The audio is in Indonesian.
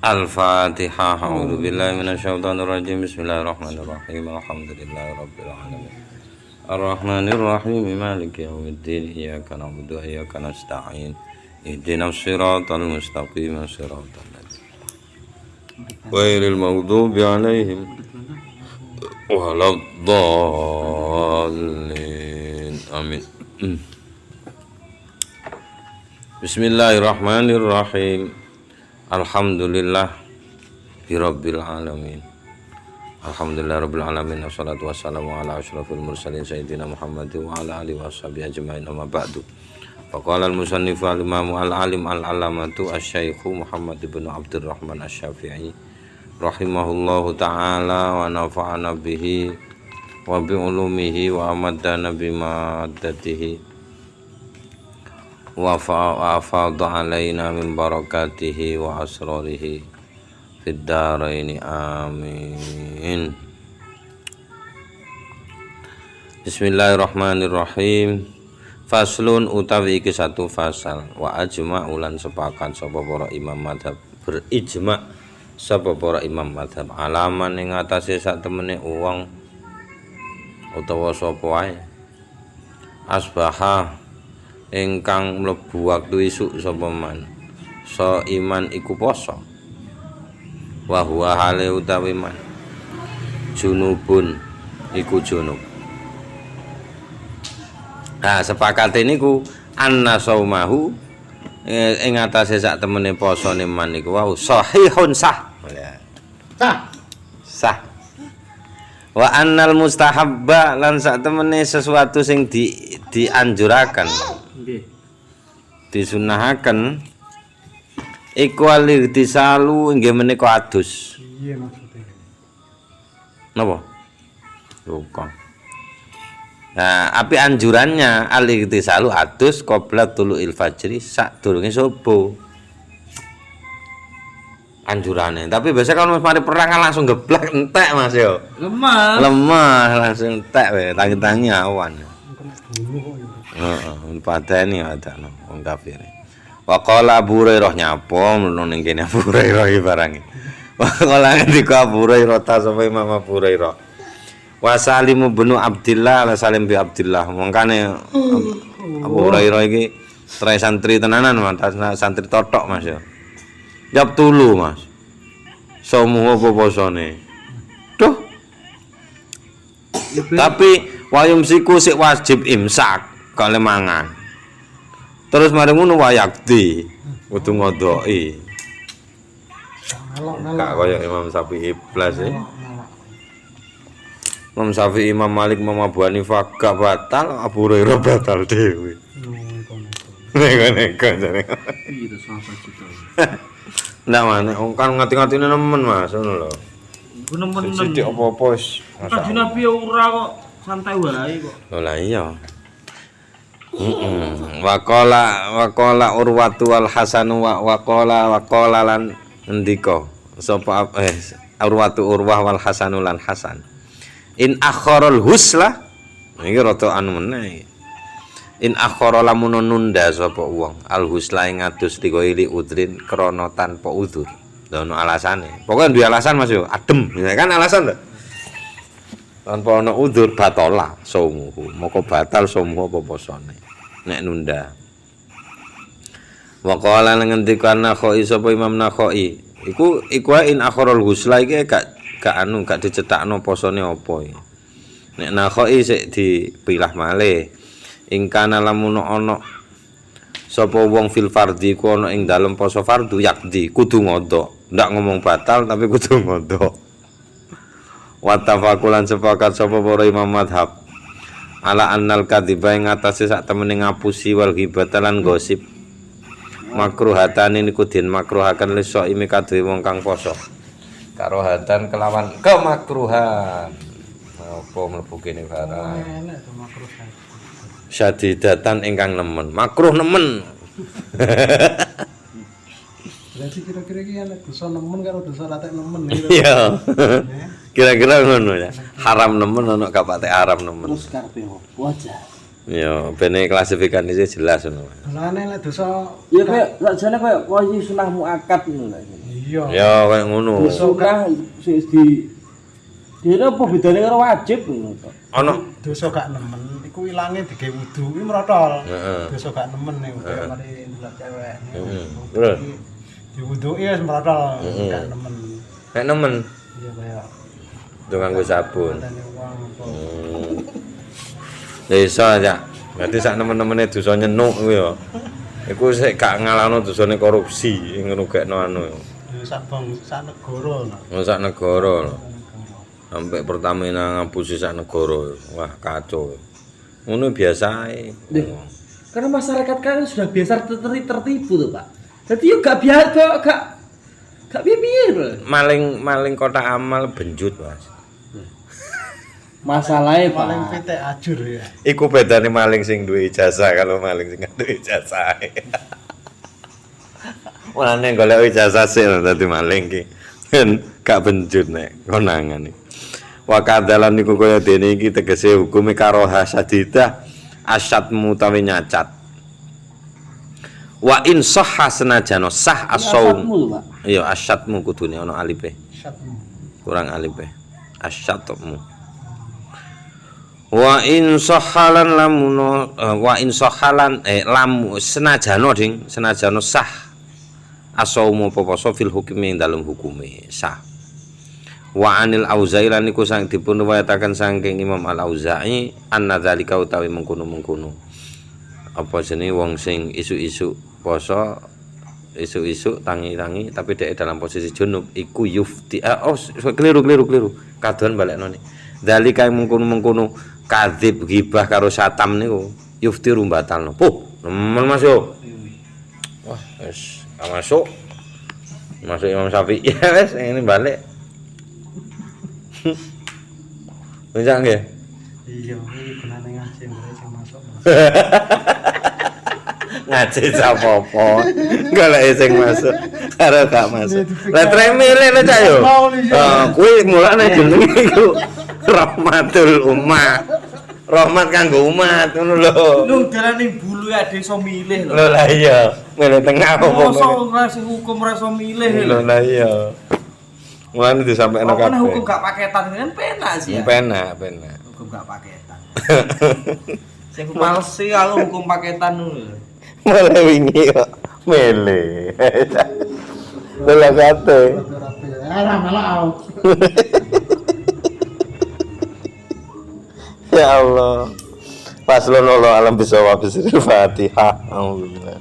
Al-Fatihah. A'udzu billahi minasyaitonir rajim. Bismillahirrahmanirrahim. Alhamdulillahirabbil alamin. Ar-Rahmanir Rahim. Maliki yaumiddin. Iyyaka na'budu wa iyyaka nasta'in. Ihdinas siratal mustaqim. Siratal ladzina ghairil maghdubi 'alaihim waladdallin. Amin. Bismillahirrahmanirrahim. Alhamdulillah birabbil alamin. Alhamdulillah rabbil alamin. Wassalatu wassalamu ala asyrafil mursalin sayyidina Muhammadin wa ala alihi washabihi ajmain. Amma ba'du. Faqala al-musannifu al-imamu al-alim al-alamatu asy-syaikhu Muhammad ibn Abdurrahman asy-Syafi'i rahimahullahu ta'ala wa nafa'ana bihi wa bi ulumihi wa amadana bimaddatihi wa fa'afadha alaina min barakatihi wa asrarihi fid dharaini amin. Bismillahirrahmanirrahim. Faslun utawi iki satu fasal. Wa ajma ulan sepakat sapa para imam madhab, berijma sapa para imam madhab alaman ing atase sak temene wong utawa sapa wae asbaha ingkang mlebu waktu isuk sapa man so iman iku poso wa huwa hale utawi man junubun iku junub. Nah sepakate niku anna saumahu ing atase sak temene posone man niku wau sahihun sah. Sah. Wa annal mustahabba lan sak temene sesuatu sing dianjuraken disunahaken iku al-irtisalu inggih menika adus. Iya maksudnya. Napa? Lupa. Nah, api anjurannya al-irtisalu adus qabla tulu'il fajri sadurunge subuh. Anjurane. Tapi biasa kalau mari perang langsung geblak entek Mas yo. Lemah langsung entek we, tangi-tangi awan. Padane adakno wong kafir. Wa qala Abu Hurairah nyapa mlono ning kene Abu Hurairah iki barange. Wa qala ngendika Abu Hurairah ta sapa Imam Abu Hurairah. Wa Salim bin Abdillah ala Salim bin Abdillah. Mangkane Abu Hurairah iki santri tenanan Mas, santri totok Mas ya. Jawab tulu Mas. Somu apa posone? Duh. Tapi wayum siku sik wajib imsak kale mangan. Terus mari ngono wayakti kudu ngodoki. Gak kaya Imam Syafi'i iblas e. Imam Syafi'i, Imam Malik, Imam Abu Hanifah gak batal, Abu Hurairah batal dhewe. Nek jane. Iya sahabat itu. Ndak maneh kan ngati-ngatine nemen Mas ngono lho. Ku nemen. Sithik apa-apa wis. Kanjeng Nabi ora kok santai wae kok. Lah iya. Waqala Urwatu wal Hasanu waqala lan ngendika sapa Urwatu Urwah wal Hasanu lan Hasan. In akharul husla iki rada anu meneh. In akhara lamun nunda sapa wong al husla ing adus dikoili udrin krana tanpa udzur. Lha ono alasane. Pokoke duwe alasan Mas yo, adem. Ya kan alasan lho. Tanpa ana udzur batola saumuhu. Moko batal saumuhu apa posone nek nunda. Wa qala ngendika Nakhai sapa Imam Nakhai. Iku in akharul husla iki gak dicetakno posone apa iki. Nek Nakhai sik dipilah malih. Ingkana lamun ana sapa wong fil fardhi ku ana ing dalem poso fardu yakdi kudu ngodho. Ndak ngomong batal tapi kudu ngodho. Wa tafakulan sepakat sapa para imam madhab ala annal kadhiba ing atase sak temene ngapusi wal ghibatalan gosip makruhatan niku den makruhaken liso imi kadhe wong kang poso. Karohatan kelawan kemakruhan. Apa mlebu kene barang. Enak to makruhan. Syadidatan ingkang nemen, makruh nemen. Berarti kira-kira iki ana dosa nemen karo dosa latek nemen gitu. Iya. Kira-kira ngono ya. Haram nemen ana gak patek haram nemen. Terus karepe opo aja? Ya, bene klasifikasi jelas ngono. Lane lek dosa ya kaya sakjane kaya sunah muakkad ngono lho. Iya. Ya kayak ngono. Suka sing dene apa bedane karo wajib ngono to. Ana dosa gak nemen iku ilange digawe wudu iki merotol. Heeh. Dosa gak nemen ning kaya mari ndelok cewek. Terus Diwuduki wis merotol gak nemen. nek nemen Iya kaya do nganggo sabun. matane wong apa. Ya iso ya. Berarti sak nemen-nemene dosa nyenuk kuwi ya. Iku sik gak ngalahno dosane korupsi ngrugekno anu. Ya sak negara lho. Sak negara lho. Sampai Pertamina ngapusi sak negara. Wah, kacau. Ngono biasa ae. Karena masyarakat kan sudah biasa tertipu tuh, Pak. Jadi yo gak biasa gak piye-piye lho. Maling kotak amal benjut, Mas. Masalahnya, Paling Pak. pitik ajur ya. Iku bedane maling sing duwe ijazah kalau maling sing gak duwe ijazah. Mulane golek ijazah sik dadi maling ki. Ben gak benjut nek konangan iki. Wa kadzalan niku kaya dene iki tegese hukume karoha sadidah asyadmu tawi nyacat. Wa in sahha senajana sah as-saum. Asyadmu lho, Pak. Iya asyadmu kudune ana alife. Syatmu. Kurang alife. Asyadmu. Wa in sahhalan lamuno wa in sahhalan lamu senajana ding senajana sah asaumu apa poso fil hukmi dalam hukume sah. Wa anil Auza'i lan iku sang dipun riwayataken saking Imam Al Auza'i anna zalika utawi mengkono-mengkono apa jenenge wong sing isu-isu poso isu-isu tangi-tangi tapi dhek dalam posisi junub iku yufti keliru kadon balekno nih zalika mengkono-mengkono kadzib ghibah karo satam niku yufti rumbatalno nemen Mas yo wah wis masuk Imam Syafi'i ya wis ini balik Bisa nggih? Iya, iki gunane ngaji mulai sing masuk. Ngaji apa-apa. Golek sing masuk karo gak masuk. Lah tremele lho cak yo. Kuwi mulane jenenge iku rahmatul umat. Rahmat kanggo umat ngono lho. Lu darane bulu ade iso milih lho. Lho lah iya, milih tengah apa Mosok ora sing hukum ora iso milih lho lah iya. Mulane disampaikan kabeh. Pokoknya hukum gak paketan kan penak sih ya. Penak. Hukum gak paketan. Sing males sih kalau hukum paketan ngono. Mulai wingi kok milih. Lha kate. Arah malah. Ya Allah. Paslon Allah alam bisawab bisril Fatihah. Alhamdulillah.